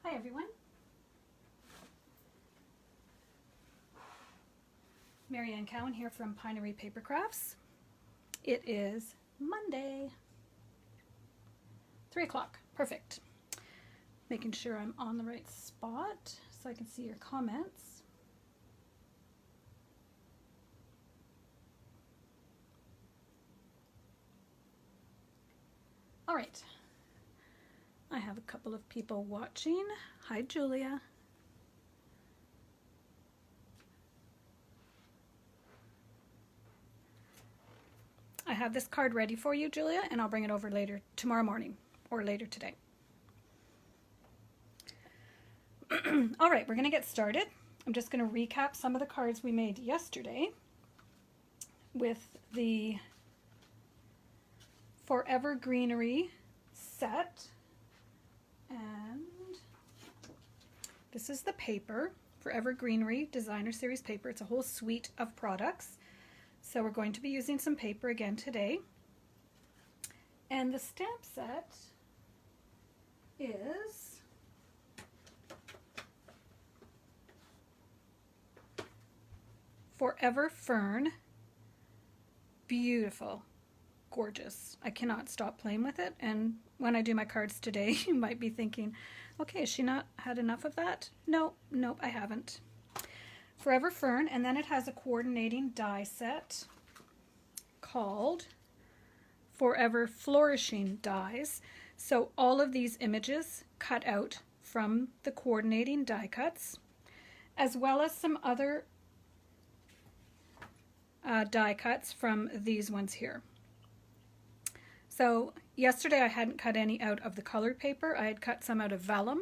Hi everyone. Marianne Cowan here from Pinery Paper Crafts. It is Monday, 3 o'clock. Perfect. Making sure I'm on the right spot so I can see your comments. All right. I have a couple of people watching. Hi, Julia. I have this card ready for you, Julia, and I'll bring it over later tomorrow morning or later today. All right, we're going to get started. I'm just going to recap some of the cards we made yesterday with the Forever Greenery set. And this is the paper, Forever Greenery Designer Series paper. It's a whole suite of products. So we're going to be using some paper again today. And the stamp set is Forever Fern. Beautiful. Gorgeous. I cannot stop playing with it, and when I do my cards today you might be thinking, okay, has she not had enough of that? Nope, I haven't. Forever Fern, and then it has a coordinating die set called Forever Flourishing Dies. So all of these images cut out from the coordinating die cuts, as well as some other die cuts from these ones here. So yesterday I hadn't cut any out of the colored paper. I had cut some out of vellum,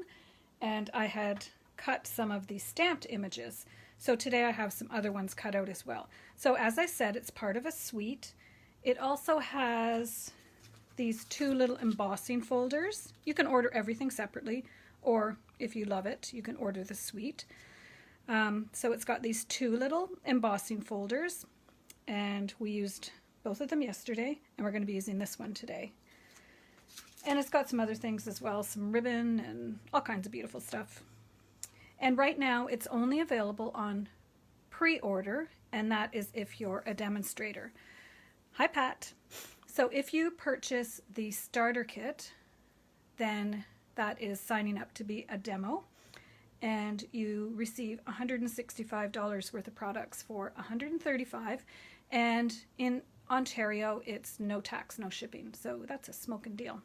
and I had cut some of the stamped images. So today I have some other ones cut out as well. So as I said, it's part of a suite. It also has these two little embossing folders. You can order everything separately, or if you love it, you can order the suite. So it's got these two little embossing folders, and we used both of them yesterday, and we're going to be using this one today. And it's got some other things as well, some ribbon and all kinds of beautiful stuff. And right now it's only available on pre-order, and that is if you're a demonstrator. Hi, Pat. So if you purchase the starter kit, then that is signing up to be a demo, and you receive $165 worth of products for $135, and in Ontario, it's no tax, no shipping, so that's a smoking deal.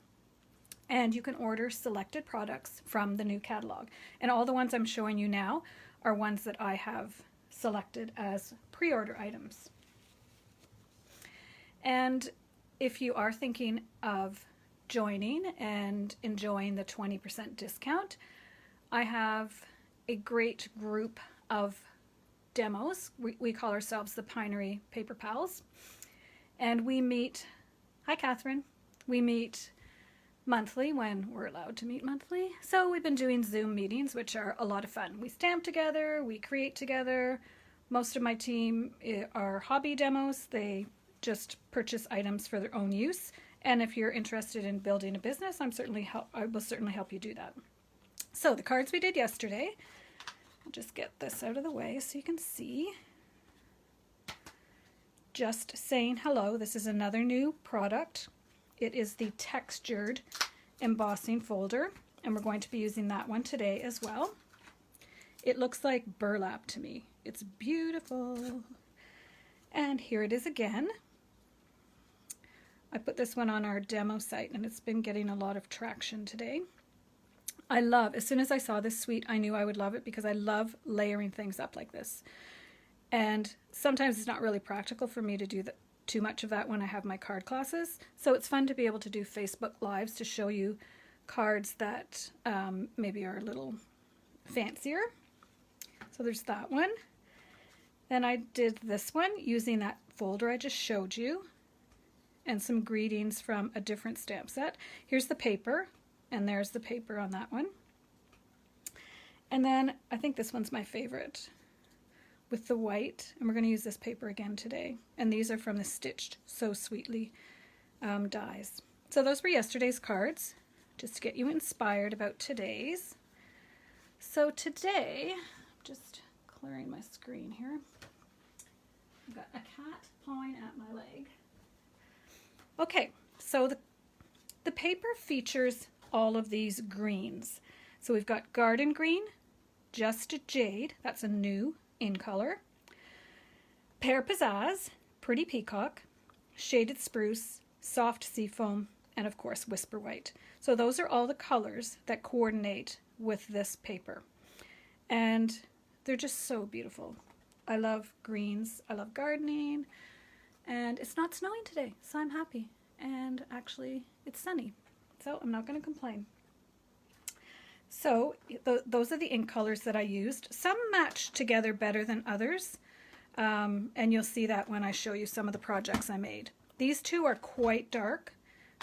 And you can order selected products from the new catalog. And all the ones I'm showing you now are ones that I have selected as pre-order items. And if you are thinking of joining and enjoying the 20% discount, I have a great group of demos. We call ourselves the Pinery Paper Pals. And we meet, hi Catherine, we meet monthly when we're allowed to meet monthly. So we've been doing Zoom meetings, which are a lot of fun. We stamp together, we create together. Most of my team are hobby demos. They just purchase items for their own use. And if you're interested in building a business, I will certainly help you do that. So the cards we did yesterday, I'll just get this out of the way so you can see. Just Saying Hello. This is another new product. It is the textured embossing folder, and we're going to be using that one today as well. It looks like burlap to me. It's beautiful. And here it is again. I put this one on our demo site, and it's been getting a lot of traction today. As soon as I saw this suite, I knew I would love it because I love layering things up like this. And sometimes it's not really practical for me to do too much of that when I have my card classes. So it's fun to be able to do Facebook Lives to show you cards that maybe are a little fancier. So there's that one. Then I did this one using that folder I just showed you, and some greetings from a different stamp set. Here's the paper, and there's the paper on that one. And then I think this one's my favorite, with the white, and we're going to use this paper again today. And these are from the Stitched So Sweetly dies. So those were yesterday's cards, just to get you inspired about today's. So today, just clearing my screen here. I've got a cat pawing at my leg. Okay, so the paper features all of these greens. So we've got garden green, just jade, that's a new in color, pear pizzazz, pretty peacock, shaded spruce, soft seafoam, and of course whisper white. So those are all the colors that coordinate with this paper. And they're just so beautiful. I love greens, I love gardening, and it's not snowing today, so I'm happy. And actually, it's sunny, so I'm not going to complain. So those are the ink colors that I used. Some match together better than others, and you'll see that when I show you some of the projects I made. These two are quite dark,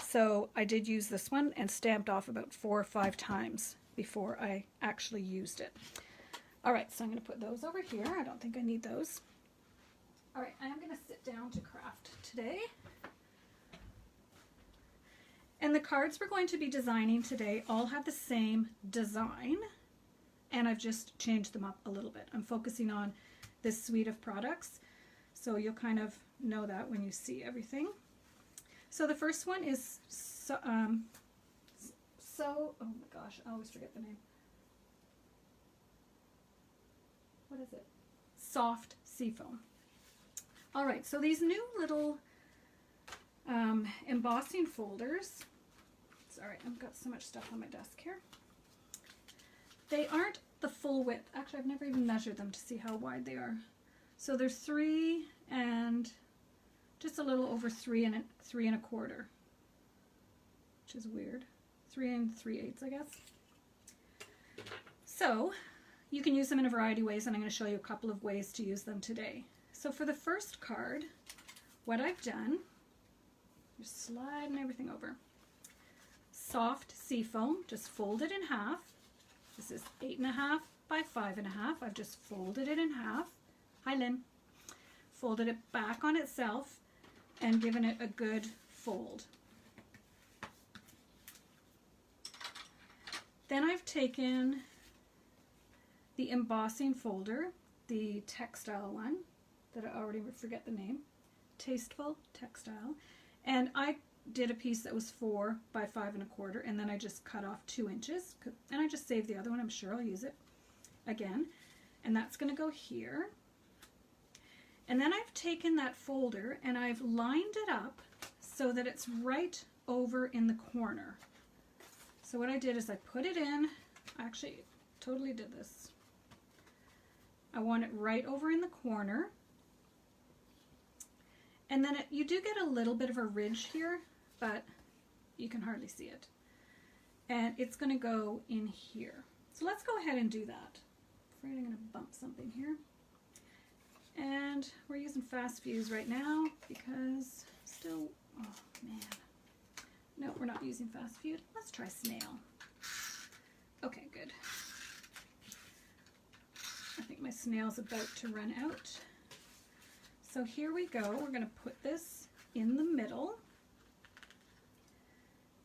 so I did use this one and stamped off about 4 or 5 times before I actually used it. All right, so I'm going to put those over here. I don't think I need those. All right, I am going to sit down to craft today. And the cards we're going to be designing today all have the same design, and I've just changed them up a little bit. I'm focusing on this suite of products, so you'll kind of know that when you see everything. So the first one is oh my gosh, I always forget the name. What is it? Soft Seafoam. All right, so these new little embossing folders, sorry, I've got so much stuff on my desk here. They aren't the full width. Actually, I've never even measured them to see how wide they are. So they're 3 and just a little over 3 and 3¼ which is weird. 3 3/8, I guess. So you can use them in a variety of ways, and I'm going to show you a couple of ways to use them today. So for the first card, what I've done, just sliding everything over. Soft Seafoam, just fold it in half. This is 8½ by 5½. I've just folded it in half. Hi, Lynn. Folded it back on itself and given it a good fold. Then I've taken the embossing folder, the textile one, that I already forget the name, Tasteful Textile, and I did a piece that was 4 by 5¼ and then I just cut off 2 inches, and I just saved the other one. I'm sure I'll use it again, and that's going to go here. And then I've taken that folder and I've lined it up so that it's right over in the corner. So what I did is I put it in, I actually totally did this. I want it right over in the corner. And then you do get a little bit of a ridge here, but you can hardly see it. And it's going to go in here. So let's go ahead and do that. I'm afraid I'm going to bump something here. And we're using Fast Fuse right now because still, oh man. No, we're not using Fast Fuse. Let's try Snail. Okay, good. I think my snail's about to run out. So here we go. We're going to put this in the middle.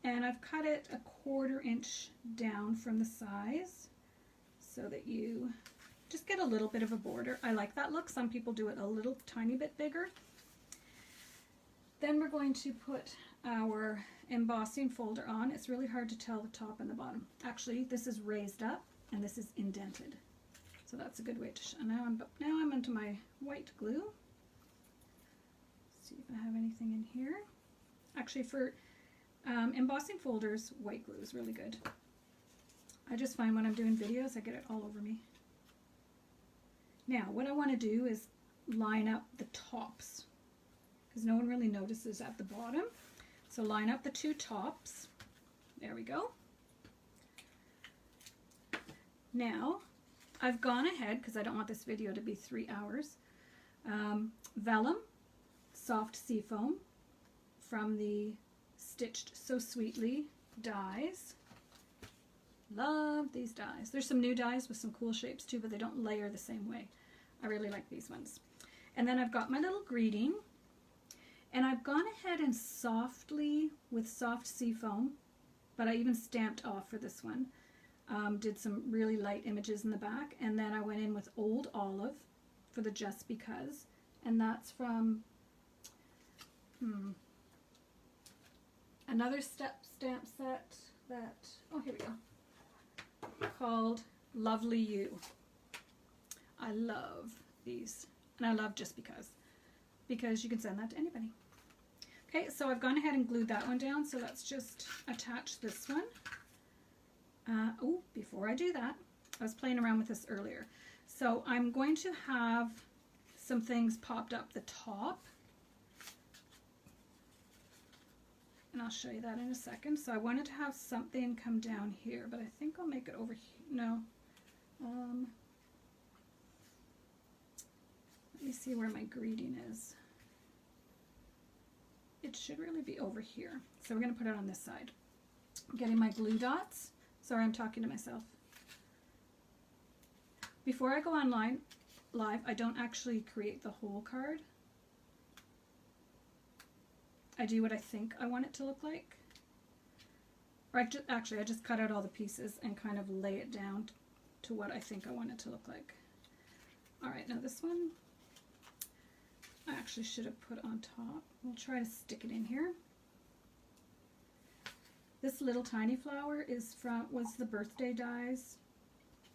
And I've cut it a 1/4 inch down from the size so that you just get a little bit of a border. I like that look. Some people do it a little tiny bit bigger. Then we're going to put our embossing folder on. It's really hard to tell the top and the bottom. Actually, this is raised up and this is indented. So that's a good way to show. Now I'm into my white glue. See if I have anything in here. Actually, for embossing folders, white glue is really good. I just find when I'm doing videos, I get it all over me. Now, what I want to do is line up the tops, because no one really notices at the bottom. So line up the 2 tops. There we go. Now, I've gone ahead, because I don't want this video to be 3 hours, vellum, soft seafoam from the Stitched So Sweetly dies. Love these dies. There's some new dies with some cool shapes too, but they don't layer the same way. I really like these ones. And then I've got my little greeting, and I've gone ahead and softly, with soft seafoam, but I even stamped off for this one, Did some really light images in the back, and then I went in with Old Olive for the Just Because, and that's from another stamp set that, oh, here we go, called Lovely You. I love these, and I love Just because you can send that to anybody. Okay, so I've gone ahead and glued that one down, so let's just attach this one. Oh, before I do that, I was playing around with this earlier. So I'm going to have some things popped up the top, and I'll show you that in a second. So I wanted to have something come down here, but I think I'll make it over here. No. Let me see where my greeting is. It should really be over here. So we're going to put it on this side. I'm getting my glue dots. Sorry, I'm talking to myself. Before I go online live, I don't actually create the whole card. I do what I think I want it to look like. Or I just cut out all the pieces and kind of lay it down to what I think I want it to look like. All right, now this one I actually should have put on top. We'll try to stick it in here. This little tiny flower was the birthday dies.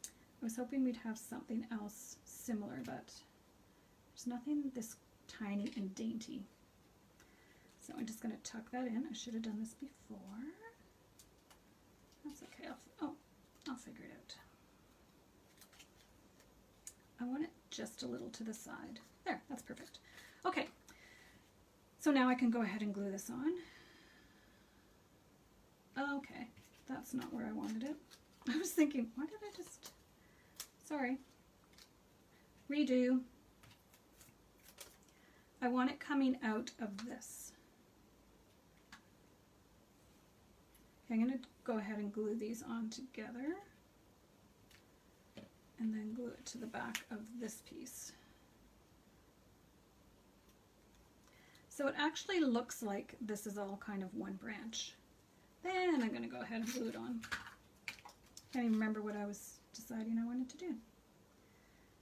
I was hoping we'd have something else similar, but there's nothing this tiny and dainty. So I'm just going to tuck that in. I should have done this before. That's okay. I'll figure it out. I want it just a little to the side. There, that's perfect. Okay, so now I can go ahead and glue this on. Okay, that's not where I wanted it. I was thinking, why did I just, sorry, redo. I want it coming out of this. Okay, I'm going to go ahead and glue these on together and then glue it to the back of this piece. So it actually looks like this is all kind of one branch. Then I'm going to go ahead and glue it on. Can't even remember what I was deciding I wanted to do.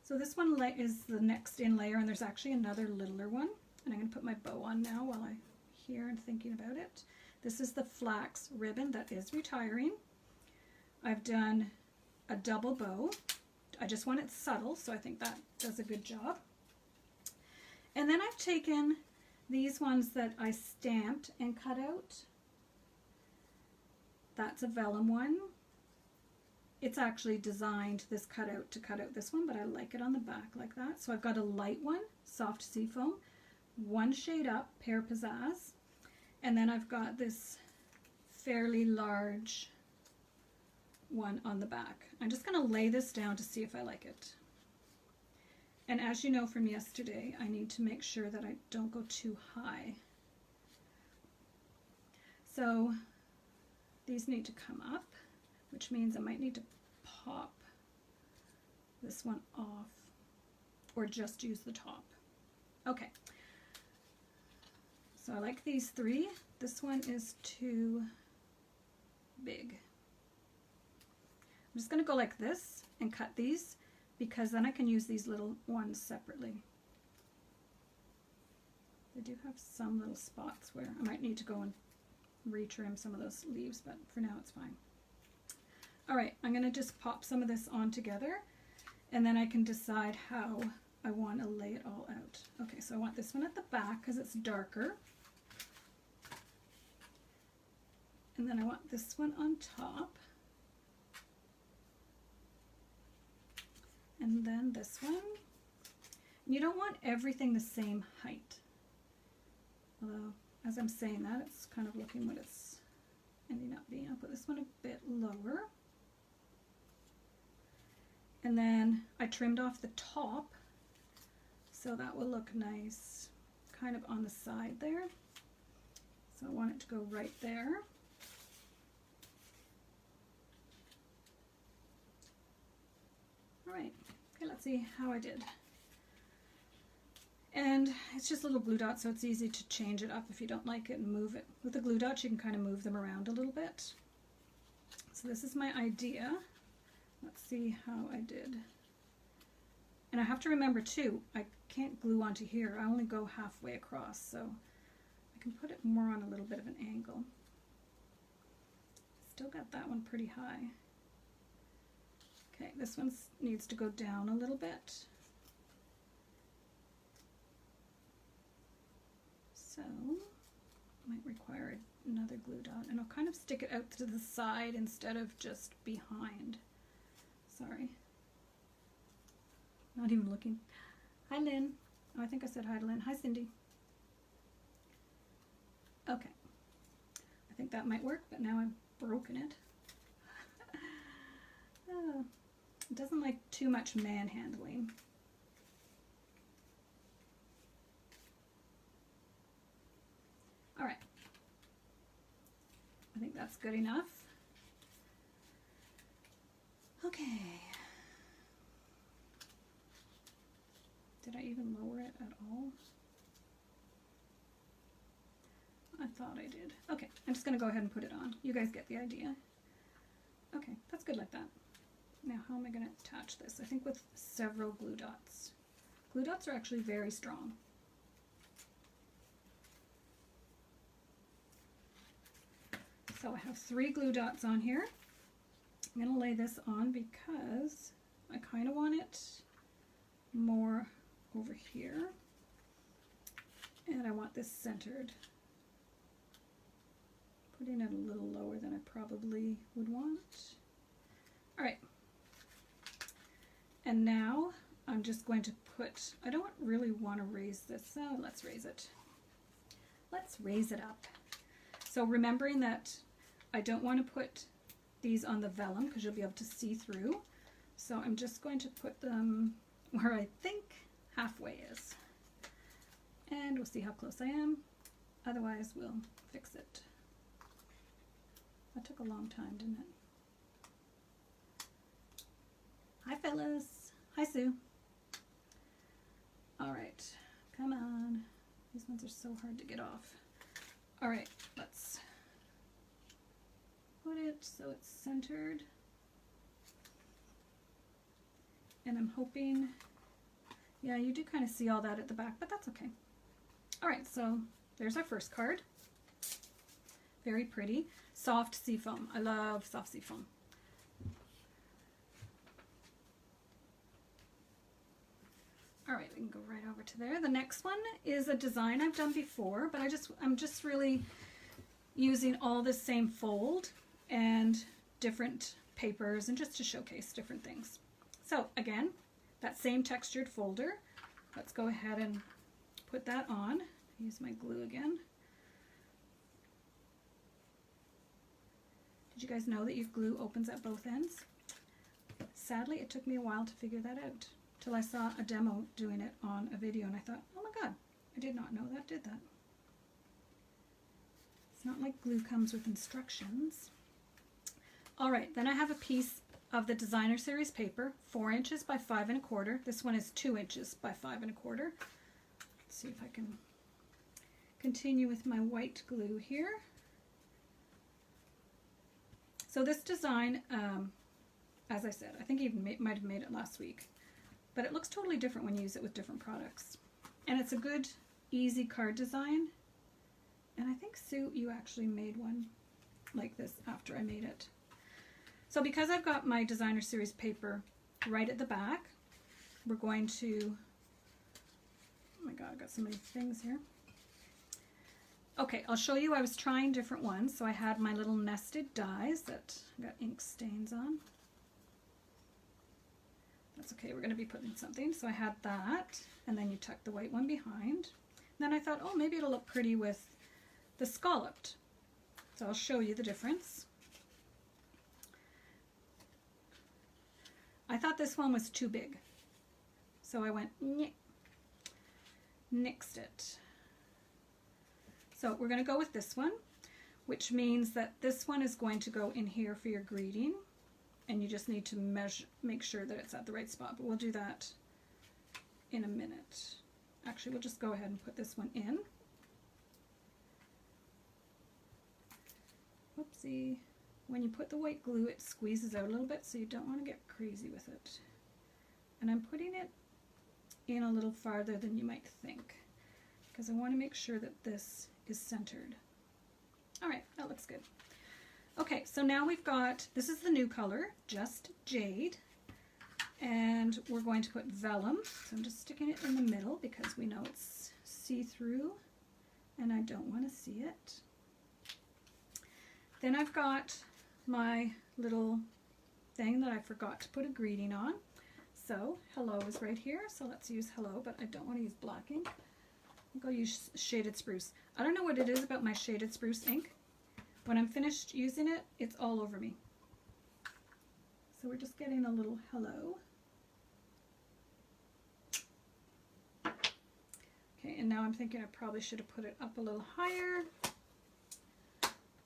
So this one is the next in layer, and there's actually another littler one. And I'm going to put my bow on now while I'm here and thinking about it. This is the flax ribbon that is retiring. I've done a double bow. I just want it subtle, so I think that does a good job. And then I've taken these ones that I stamped and cut out. That's a vellum one. It's actually designed this cutout to cut out this one, but I like it on the back like that. So I've got a light one, soft seafoam, one shade up, pear pizzazz, and then I've got this fairly large one on the back. I'm just going to lay this down to see if I like it. And as you know from yesterday, I need to make sure that I don't go too high. So these need to come up, which means I might need to pop this one off or just use the top. Okay. So I like these three. This one is too big. I'm just going to go like this and cut these, because then I can use these little ones separately. They do have some little spots where I might need to go and retrim some of those leaves, but for now it's fine. All right, I'm going to just pop some of this on together, and then I can decide how I want to lay it all out. Okay, so I want this one at the back because it's darker. And then I want this one on top. And then this one. You don't want everything the same height. Although, as I'm saying that, it's kind of looking what it's ending up being. I'll put this one a bit lower. And then I trimmed off the top, so that will look nice kind of on the side there. So I want it to go right there. All right, okay, let's see how I did. And it's just a little glue dot, so it's easy to change it up if you don't like it and move it. With the glue dots, you can kind of move them around a little bit. So this is my idea. Let's see how I did. And I have to remember too, I can't glue onto here. I only go halfway across, so I can put it more on a little bit of an angle. Still got that one pretty high. Okay, this one needs to go down a little bit. So, might require another glue dot, and I'll kind of stick it out to the side instead of just behind. Sorry. Not even looking. Hi, Lynn. Oh, I think I said hi to Lynn. Hi, Cindy. Okay. I think that might work, but now I've broken it. It doesn't like too much manhandling. All right. I think that's good enough. Okay. Did I even lower it at all? I thought I did. Okay, I'm just going to go ahead and put it on. You guys get the idea. Okay, that's good like that. Now, how am I going to attach this? I think with several glue dots. Glue dots are actually very strong. So I have 3 glue dots on here. I'm going to lay this on because I kind of want it more over here. And I want this centered. Putting it a little lower than I probably would want. All right. And now I'm just going to put, I don't really want to raise this, so let's raise it. Let's raise it up. So remembering that I don't want to put these on the vellum because you'll be able to see through. So I'm just going to put them where I think halfway is. And we'll see how close I am. Otherwise, we'll fix it. That took a long time, didn't it? Hi, fellas. Hi, Sue. All right, come on. These ones are so hard to get off. All right, let's put it so it's centered. And I'm hoping, yeah, you do kind of see all that at the back, but that's okay. All right, so there's our first card. Very pretty. Soft seafoam. I love soft seafoam. All right, we can go right over to there. The next one is a design I've done before, but I'm just really using all the same fold and different papers and just to showcase different things. So again, that same textured folder. Let's go ahead and put that on. Use my glue again. Did you guys know that your glue opens at both ends? Sadly, it took me a while to figure that out, till I saw a demo doing it on a video, and I thought, oh my god, I did not know that did that. It's not like glue comes with instructions. All right, then I have a piece of the designer series paper, 4 inches by 5 1/4. This one is 2 inches by 5 1/4. Let's see if I can continue with my white glue here. So this design, as I said, I think you might have made it last week, but it looks totally different when you use it with different products. And it's a good, easy card design. And I think, Sue, you actually made one like this after I made it. So because I've got my designer series paper right at the back, we're going to, oh my god, I've got so many things here. Okay, I'll show you, I was trying different ones. So I had my little nested dies that got ink stains on. That's okay, we're going to be putting something. So I had that, and then you tuck the white one behind. Then I thought, oh, maybe it'll look pretty with the scalloped. So I'll show you the difference. I thought this one was too big. So I went, nixed it. So we're going to go with this one, which means that this one is going to go in here for your greeting. And you just need to measure, make sure that it's at the right spot, but we'll do that in a minute. Actually, we'll just go ahead and put this one in. Whoopsie. when you put the white glue, it squeezes out a little bit, so you don't want to get crazy with it. And I'm putting it in a little farther than you might think, because I want to make sure that this is centered. All right, that looks good. Okay, so now we've got, this is the new color, Just Jade, and we're going to put vellum. So I'm just sticking it in the middle because we know it's see-through and I don't want to see it. Then I've got my little thing that I forgot to put a greeting on. So hello is right here, so let's use hello, but I don't want to use black ink. I'll go use shaded spruce. I don't know what it is about my shaded spruce ink. When I'm finished using it, it's all over me. So we're just getting a little hello. Okay, and now I'm thinking I probably should have put it up a little higher.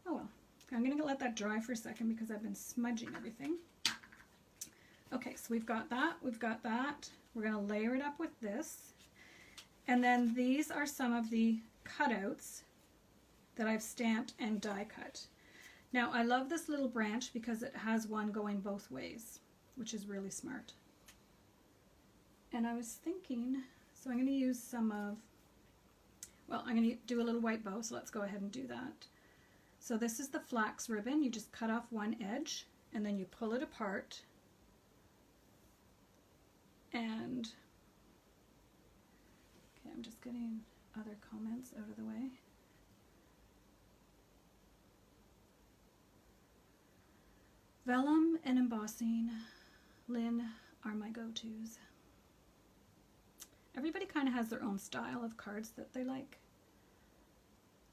Oh well, I'm gonna let that dry for a second because I've been smudging everything. Okay, so we've got that, we've got that. We're gonna layer it up with this. And then these are some of the cutouts that I've stamped and die cut. Now I love this little branch because it has one going both ways, which is really smart. And I was thinking, so I'm going to use some of, well, I'm going to do a little white bow, so let's go ahead and do that. So this is the flax ribbon. You just cut off one edge and then you pull it apart. And, okay, I'm just getting other comments out of the way. Vellum and embossing, Lynn, are my go-tos. Everybody kind of has their own style of cards that they like.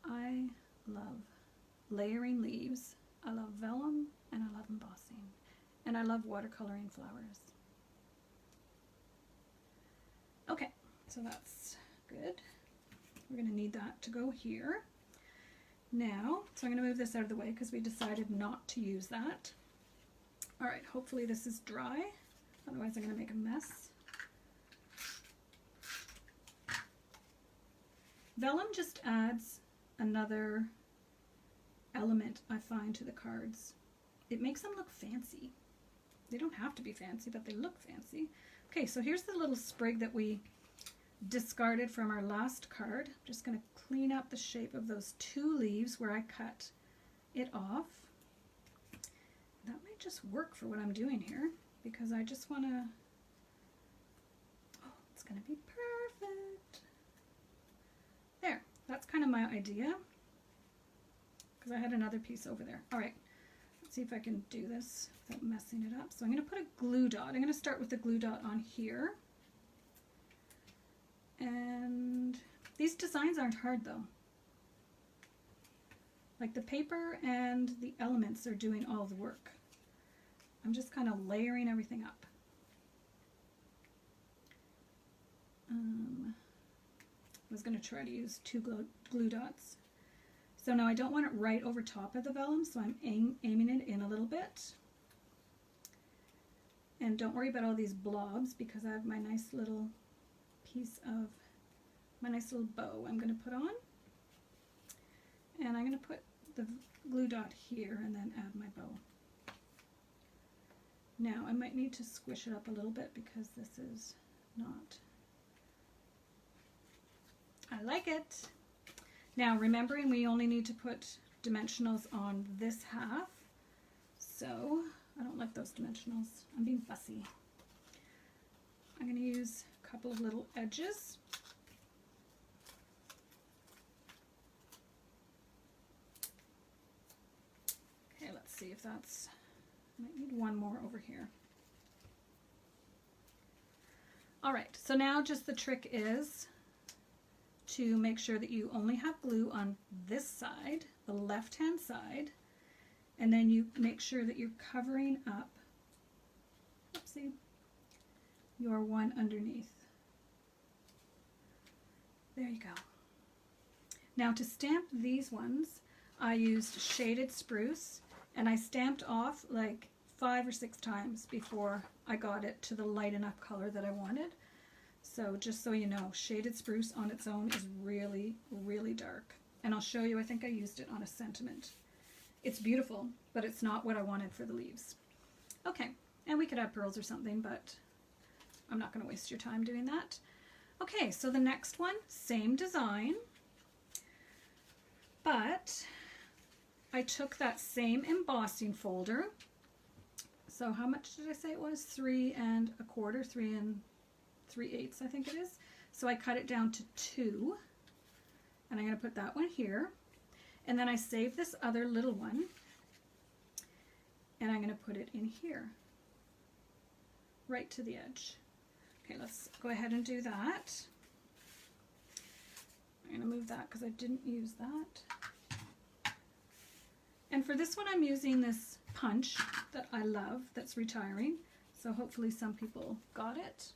I love layering leaves, I love vellum, and I love embossing. And I love watercoloring flowers. Okay, so that's good. We're going to need that to go here. Now, so I'm going to move this out of the way because we decided not to use that. All right, hopefully this is dry, otherwise I'm going to make a mess. Vellum just adds another element, I find, to the cards. It makes them look fancy. They don't have to be fancy, but they look fancy. Okay, so here's the little sprig that we discarded from our last card. I'm just going to clean up the shape of those two leaves where I cut it off. That might just work for what I'm doing here because I just want to, oh, it's going to be perfect. There, that's kind of my idea because I had another piece over there. All right, let's see if I can do this without messing it up. So I'm going to put a glue dot. I'm going to start with the glue dot on here. And these designs aren't hard though. Like the paper and the elements are doing all the work. I'm just kind of layering everything up. I was going to try to use two glue dots. So now I don't want it right over top of the vellum, so I'm aiming it in a little bit. And don't worry about all these blobs because I have my nice little piece of, my nice little bow I'm going to put on. And I'm going to put the glue dot here and then add my bow. Now I might need to squish it up a little bit because this is not, I like it. Now remembering we only need to put dimensionals on this half, so I don't like those dimensionals. I'm being fussy. I'm going to use a couple of little edges. Okay, let's see if that's, might need one more over here. All right, so now just the trick is to make sure that you only have glue on this side, the left-hand side, and then you make sure that you're covering up, oopsie, your one underneath. There you go. Now to stamp these ones, I used shaded spruce, and I stamped off like 5 or 6 times before I got it to the light enough color that I wanted. So just so you know, shaded spruce on its own is really, really dark. And I'll show you, I think I used it on a sentiment. It's beautiful, but it's not what I wanted for the leaves. Okay, and we could add pearls or something, but I'm not going to waste your time doing that. Okay, so the next one, same design, but I took that same embossing folder. So how much did I say it was? 3 1/4, 3 3/8, I think it is. So I cut it down to 2, and I'm going to put that one here. And then I save this other little one, and I'm going to put it in here, right to the edge. Okay, let's go ahead and do that. I'm going to move that because I didn't use that. And for this one, I'm using this punch that I love, that's retiring. So hopefully some people got it.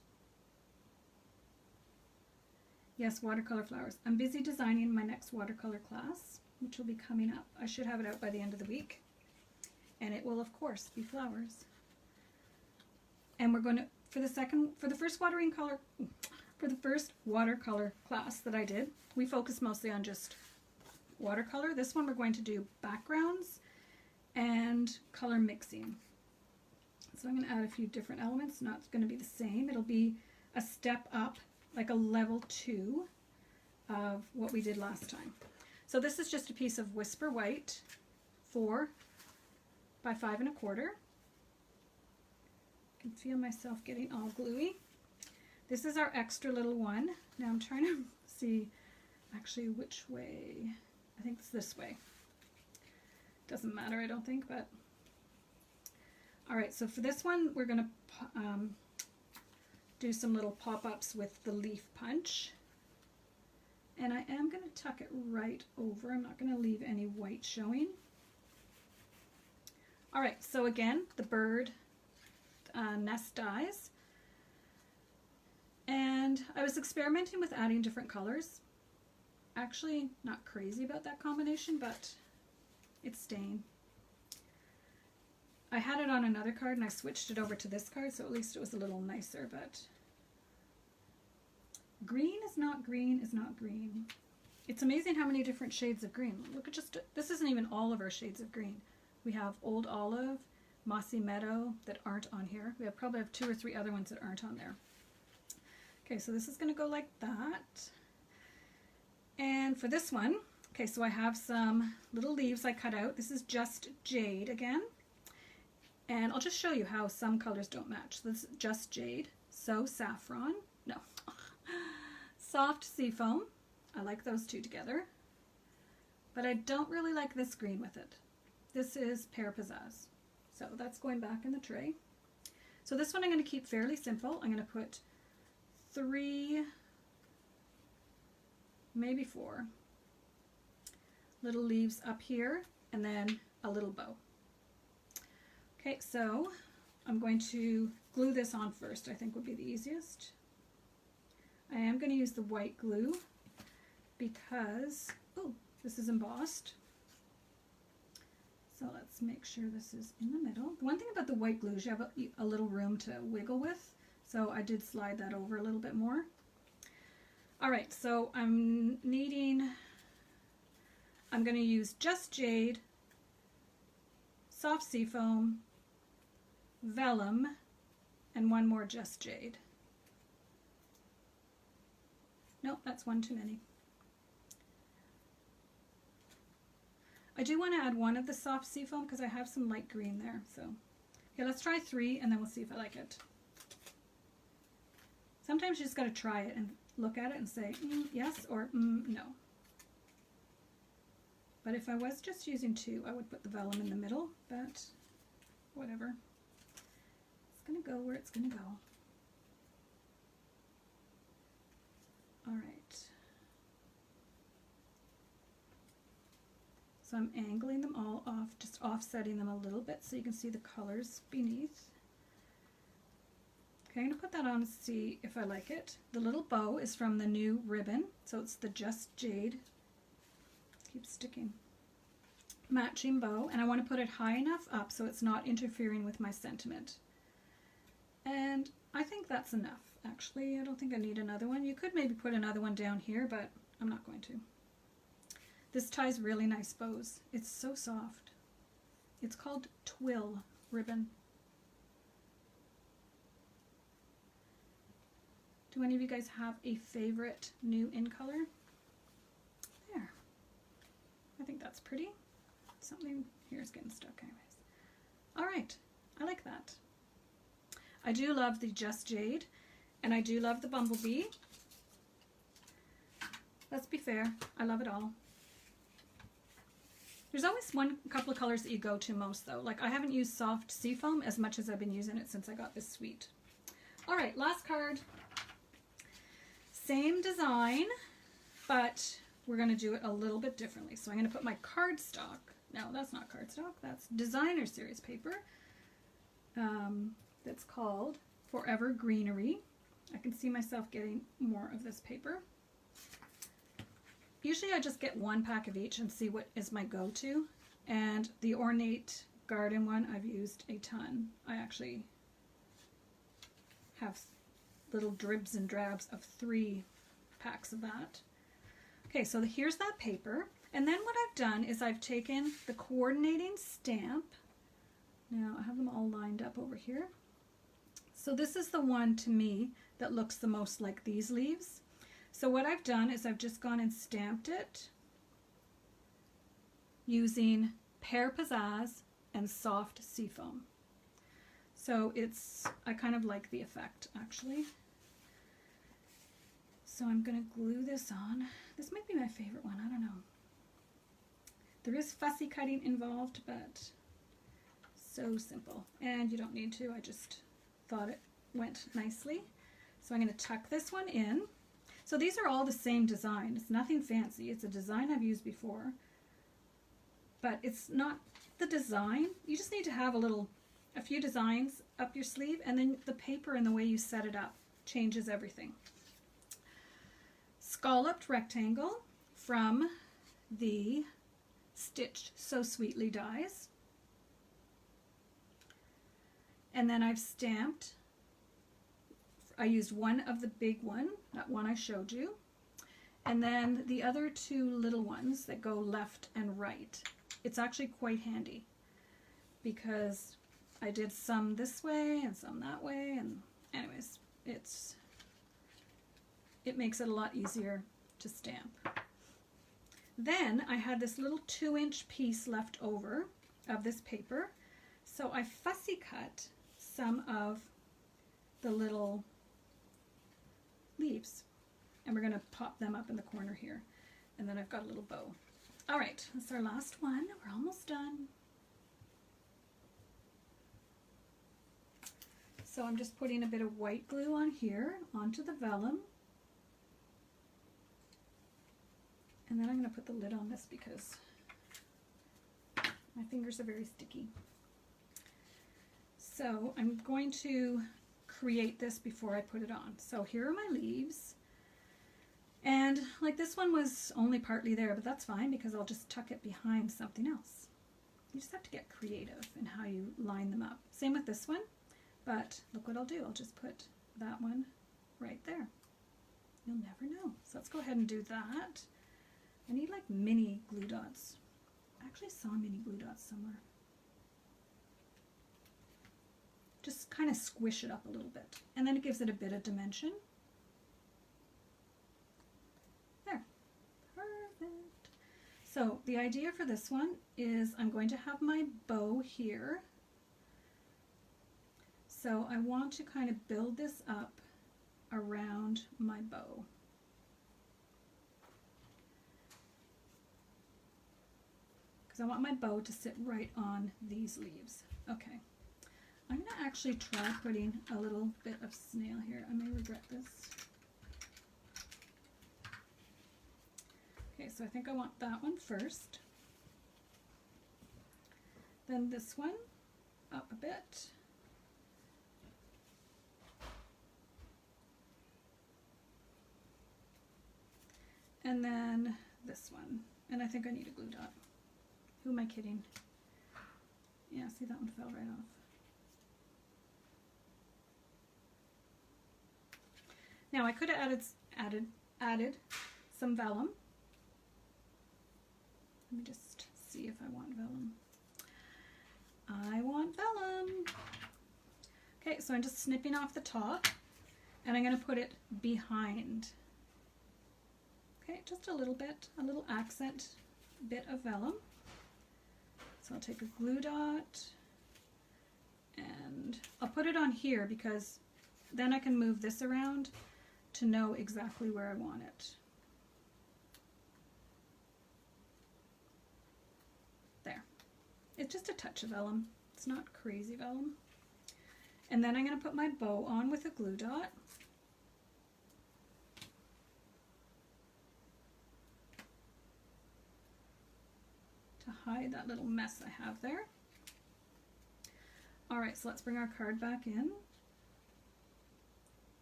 Yes, watercolor flowers. I'm busy designing my next watercolor class, which will be coming up. I should have it out by the end of the week. And it will, of course, be flowers. And we're going to, for the first watercolor class that I did, we focused mostly on just watercolor. This one we're going to do backgrounds and color mixing. So I'm going to add a few different elements. Not going to be the same. It'll be a step up, like a level 2 of what we did last time. So this is just a piece of Whisper White, 4 by 5 1/4. I can feel myself getting all gluey. This is our extra little one. Now I'm trying to see actually which way. I think it's this way. Doesn't matter, I don't think, but all right, so for this one we're going to do some little pop-ups with the leaf punch, and I am going to tuck it right over. I'm not going to leave any white showing. All right, so again, the bird nest dies, and I was experimenting with adding different colors. Actually not crazy about that combination, but it's staying. I had it on another card and I switched it over to this card, so at least it was a little nicer, but green is not green is not green. It's amazing how many different shades of green. Look at just, this isn't even all of our shades of green. We have Old Olive, Mossy Meadow that aren't on here. We probably have 2 or 3 other ones that aren't on there. Okay, so this is going to go like that. And for this one, okay, so I have some little leaves I cut out. This is just jade again. And I'll just show you how some colors don't match. This is just jade. So saffron, no, soft seafoam. I like those two together. But I don't really like this green with it. This is Pear Pizzazz. So that's going back in the tray. So this one I'm going to keep fairly simple. I'm going to put 3, maybe 4 little leaves up here, and then a little bow. Okay, so I'm going to glue this on first, I think would be the easiest. I am going to use the white glue because, oh, this is embossed. So let's make sure this is in the middle. The one thing about the white glue is you have a little room to wiggle with, so I did slide that over a little bit more. All right, so I'm going to use just jade, soft seafoam, vellum, and one more just jade. Nope, that's one too many. I do want to add one of the soft seafoam because I have some light green there. So, okay, let's try 3 and then we'll see if I like it. Sometimes you just got to try it and look at it and say yes or no. But if I was just using 2, I would put the vellum in the middle, but whatever. It's going to go where it's going to go. All right. So I'm angling them all off, just offsetting them a little bit so you can see the colors beneath. Okay, I'm going to put that on and see if I like it. The little bow is from the new ribbon, so it's the Just Jade. Keeps sticking. Matching bow, and I want to put it high enough up so it's not interfering with my sentiment. And I think that's enough. Actually, I don't think I need another one. You could maybe put another one down here, but I'm not going to. This ties really nice bows. It's so soft. It's called Twill ribbon. Do any of you guys have a favorite new in color? There. I think that's pretty. Something here is getting stuck anyways. All right, I like that. I do love the Just Jade, and I do love the Bumblebee. Let's be fair, I love it all. There's always couple of colors that you go to most though. Like I haven't used soft seafoam as much as I've been using it since I got this suite. All right, last card. Same design, but we're going to do it a little bit differently. So I'm going to put my cardstock. No, that's not cardstock. That's designer series paper. That's called Forever Greenery. I can see myself getting more of this paper. Usually I just get one pack of each and see what is my go-to. And the Ornate Garden one I've used a ton. I actually have little dribs and drabs of 3 packs of that. Okay, so here's that paper. And then what I've done is I've taken the coordinating stamp. Now I have them all lined up over here. So this is the one to me that looks the most like these leaves. So what I've done is I've just gone and stamped it using Pear Pizzazz and soft seafoam. So I kind of like the effect actually. So I'm going to glue this on. This might be my favorite one, I don't know. There is fussy cutting involved, but so simple. And you don't need to, I just thought it went nicely. So I'm going to tuck this one in. So these are all the same design. It's nothing fancy. It's a design I've used before. But it's not the design. You just need to have a few designs up your sleeve, and then the paper and the way you set it up changes everything. Scalloped rectangle from the Stitched So Sweetly dies. And then I've stamped, I used one of the big one, that one I showed you, and then the other 2 little ones that go left and right. It's actually quite handy because I did some this way and some that way, and anyways, it makes it a lot easier to stamp. Then I had this little 2-inch piece left over of this paper, so I fussy cut some of the little leaves, and we're going to pop them up in the corner here, and then I've got a little bow. All right, that's our last one. We're almost done. So I'm just putting a bit of white glue on here onto the vellum. And then I'm going to put the lid on this because my fingers are very sticky. So I'm going to create this before I put it on. So here are my leaves. And like this one was only partly there, but that's fine because I'll just tuck it behind something else. You just have to get creative in how you line them up. Same with this one, but look what I'll do. I'll just put that one right there. You'll never know. So let's go ahead and do that. I need like mini glue dots. I actually saw mini glue dots somewhere. Just kind of squish it up a little bit, and then it gives it a bit of dimension. There. Perfect. So the idea for this one is I'm going to have my bow here. So I want to kind of build this up around my bow. Because I want my bow to sit right on these leaves. Okay. I'm going to actually try putting a little bit of snail here. I may regret this. Okay, so I think I want that one first. Then this one up a bit. And then this one. And I think I need a glue dot. Who am I kidding? Yeah, see, that one fell right off. Now I could have added some vellum. Let me just see if I want vellum. I want vellum. Okay, so I'm just snipping off the top and I'm going to put it behind. Okay, just a little bit, a little accent bit of vellum. So I'll take a glue dot and I'll put it on here because then I can move this around to know exactly where I want it. There. It's just a touch of vellum. It's not crazy vellum. And then I'm going to put my bow on with a glue dot. To hide that little mess I have there. Alright, so let's bring our card back in.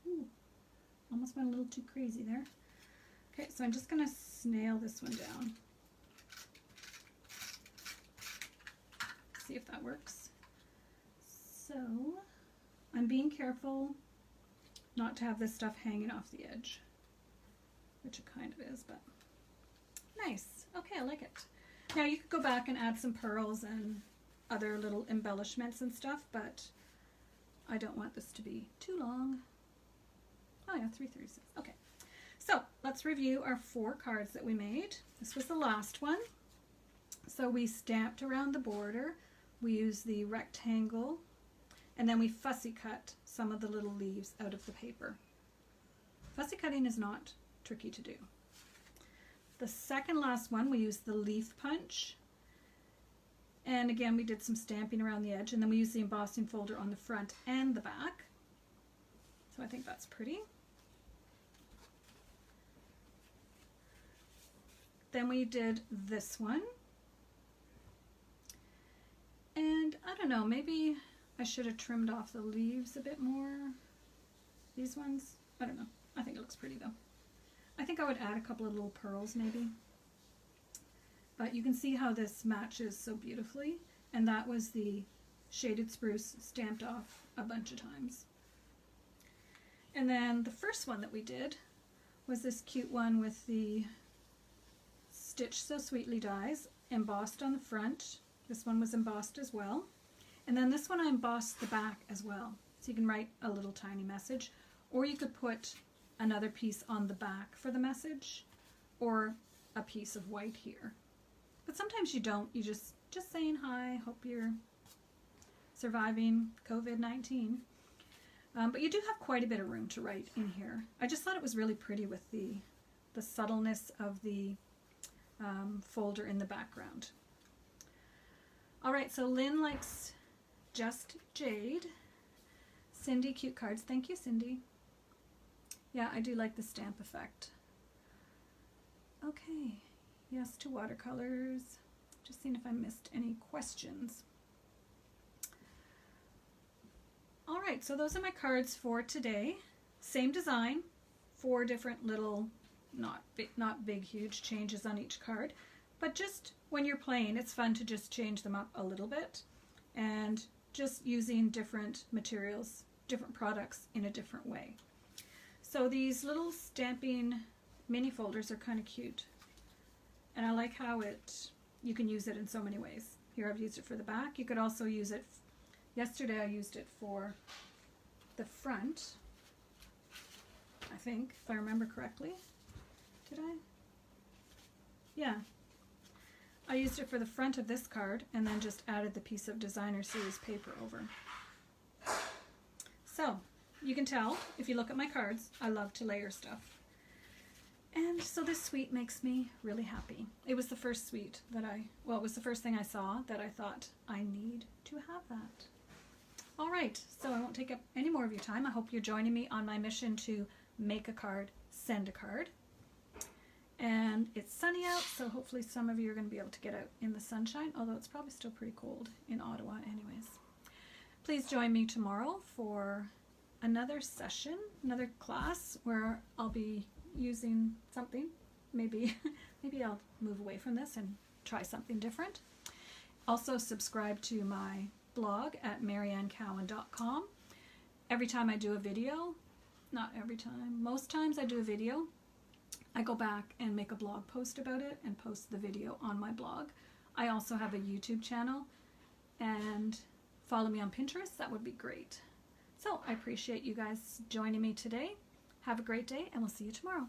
Ooh, almost went a little too crazy there. Okay, so I'm just going to snail this one down. See if that works. So, I'm being careful not to have this stuff hanging off the edge, which it kind of is, but nice. Okay, I like it. Now you could go back and add some pearls and other little embellishments and stuff, but I don't want this to be too long. Oh yeah, 336. Okay, so let's review our 4 cards that we made. This was the last one. So we stamped around the border, we used the rectangle, and then we fussy cut some of the little leaves out of the paper. Fussy cutting is not tricky to do. The second last one, we used the leaf punch. And again, we did some stamping around the edge, and then we used the embossing folder on the front and the back. So I think that's pretty. Then we did this one. And I don't know, maybe I should have trimmed off the leaves a bit more. These ones, I don't know. I think it looks pretty though. I think I would add a couple of little pearls maybe. But you can see how this matches so beautifully. And that was the shaded spruce stamped off a bunch of times. And then the first one that we did was this cute one with the Stitch So Sweetly dies embossed on the front. This one was embossed as well. And then this one I embossed the back as well. So you can write a little tiny message, or you could put another piece on the back for the message, or a piece of white here. But sometimes you don't. You just saying hi, hope you're surviving COVID-19. But you do have quite a bit of room to write in here. I just thought it was really pretty with the subtleness of the folder in the background. All right, so Lynn likes Just Jade. Cindy, cute cards. Thank you, Cindy. Yeah, I do like the stamp effect. Okay, yes to watercolors. Just seeing if I missed any questions. All right, so those are my cards for today. Same design, 4 different little, not big, huge changes on each card, but just when you're playing, it's fun to just change them up a little bit and just using different materials, different products in a different way. So these little stamping mini folders are kind of cute. And I like how you can use it in so many ways. Here I've used it for the back. You could also use it, yesterday I used it for the front, I think, if I remember correctly. Did I? Yeah. I used it for the front of this card and then just added the piece of designer series paper over. So, you can tell, if you look at my cards, I love to layer stuff. And so this suite makes me really happy. It was the first suite that it was the first thing I saw that I thought, I need to have that. All right, so I won't take up any more of your time. I hope you're joining me on my mission to make a card, send a card. And it's sunny out, so hopefully some of you are going to be able to get out in the sunshine, although it's probably still pretty cold in Ottawa anyways. Please join me tomorrow for another session, another class where I'll be using something. Maybe I'll move away from this and try something different. Also subscribe to my blog at mariannecowan.com. Every time I do a video, not every time, most times I do a video, I go back and make a blog post about it and post the video on my blog. I also have a YouTube channel, and follow me on Pinterest. That would be great. So I appreciate you guys joining me today. Have a great day, and we'll see you tomorrow.